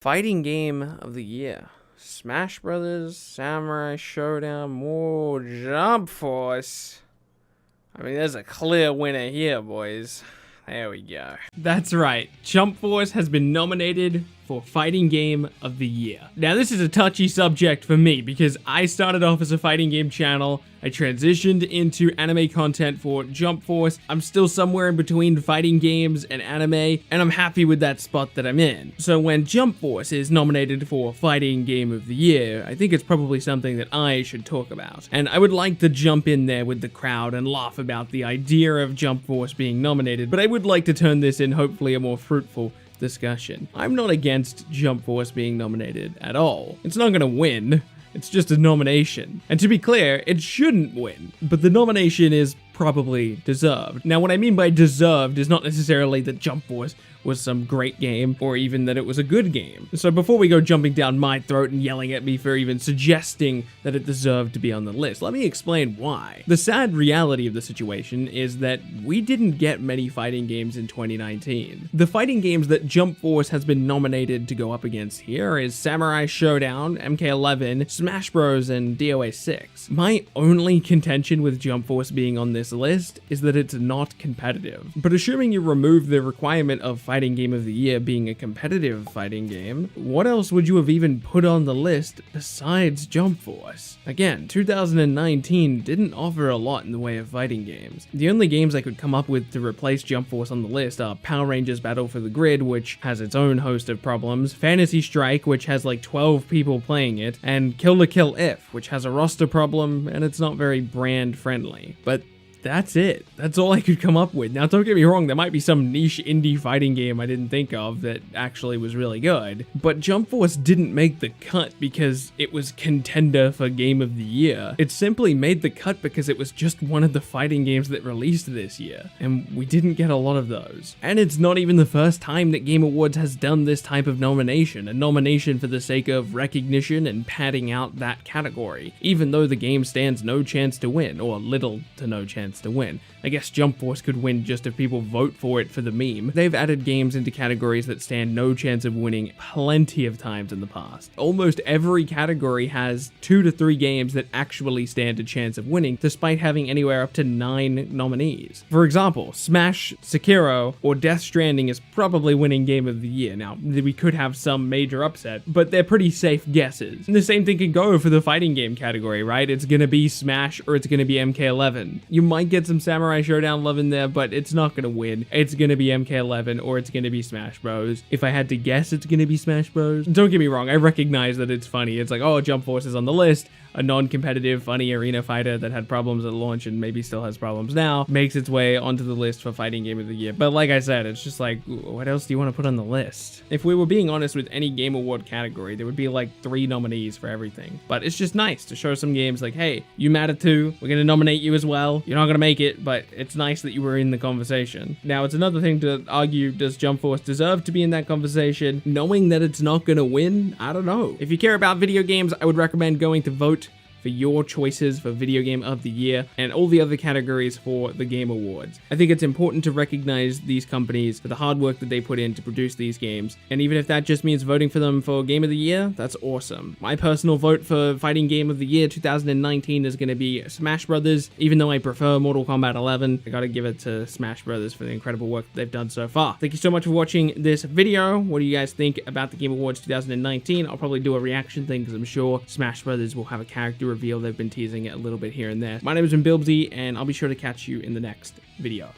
Fighting game of the year. Smash Brothers, Samurai Showdown, more Jump Force. I mean, there's a clear winner here, boys. There we go. That's right. Jump Force has been nominated for Fighting Game of the Year. Now, this is a touchy subject for me because I started off as a fighting game channel. I transitioned into anime content for Jump Force. I'm still somewhere in between fighting games and anime, and I'm happy with that spot that I'm in. So when Jump Force is nominated for Fighting Game of the Year, I think it's probably something that I should talk about. And I would like to jump in there with the crowd and laugh about the idea of Jump Force being nominated, but I would like to turn this in hopefully a more fruitful discussion. I'm not against Jump Force being nominated at all. It's not gonna win. It's just a nomination. And to be clear, it shouldn't win, but the nomination is probably deserved. Now, what I mean by deserved is not necessarily that Jump Force was some great game or even that it was a good game. So before we go jumping down my throat and yelling at me for even suggesting that it deserved to be on the list, let me explain why. The sad reality of the situation is that we didn't get many fighting games in 2019. The fighting games that Jump Force has been nominated to go up against here is Samurai Showdown, MK11, Smash Bros, and DOA 6. My only contention with Jump Force being on this list is that it's not competitive. But assuming you remove the requirement of Fighting Game of the Year being a competitive fighting game, what else would you have even put on the list besides Jump Force? Again, 2019 didn't offer a lot in the way of fighting games. The only games I could come up with to replace Jump Force on the list are Power Rangers Battle for the Grid, which has its own host of problems, Fantasy Strike, which has like 12 people playing it, and Kill la Kill If, which has a roster problem and it's not very brand friendly. But that's it. That's all I could come up with. Now, don't get me wrong, there might be some niche indie fighting game I didn't think of that actually was really good, but Jump Force didn't make the cut because it was contender for Game of the Year. It simply made the cut because it was just one of the fighting games that released this year, and we didn't get a lot of those. And it's not even the first time that Game Awards has done this type of nomination, a nomination for the sake of recognition and padding out that category, even though the game stands no chance to win, or little to no chance to win. I guess Jump Force could win just if people vote for it for the meme. They've added games into categories that stand no chance of winning plenty of times in the past. Almost every category has 2 to 3 games that actually stand a chance of winning, despite having anywhere up to 9 nominees. For example, Smash, Sekiro, or Death Stranding is probably winning Game of the Year. Now, we could have some major upset, but they're pretty safe guesses. And the same thing can go for the fighting game category, right? It's gonna be Smash or it's gonna be MK11. You might get some Samurai Showdown love in there, but it's not gonna win. It's gonna be MK11 or it's gonna be Smash Bros. If I had to guess, it's gonna be Smash Bros. Don't get me wrong, I recognize that it's funny. It's like, oh, Jump Force is on the list. A non-competitive, funny arena fighter that had problems at launch and maybe still has problems now makes its way onto the list for Fighting Game of the Year. But like I said, it's just like, what else do you want to put on the list? If we were being honest with any Game Award category, there would be like 3 nominees for everything. But it's just nice to show some games like, hey, you matter too. We're going to nominate you as well. You're not going to make it, but it's nice that you were in the conversation. Now, it's another thing to argue, does Jump Force deserve to be in that conversation? Knowing that it's not going to win, I don't know. If you care about video games, I would recommend going to vote for your choices for Video Game of the Year and all the other categories for the Game Awards. I think it's important to recognize these companies for the hard work that they put in to produce these games, and even if that just means voting for them for Game of the Year, that's awesome. My personal vote for Fighting Game of the Year 2019 is going to be Smash Brothers. Even though I prefer Mortal Kombat 11, I gotta give it to Smash Brothers for the incredible work that they've done so far. Thank you so much for watching this video. What do you guys think about the Game Awards 2019? I'll probably do a reaction thing because I'm sure Smash Brothers will have a character reveal. They've been teasing it a little bit here and there. My name is Bilbzy, and I'll be sure to catch you in the next video.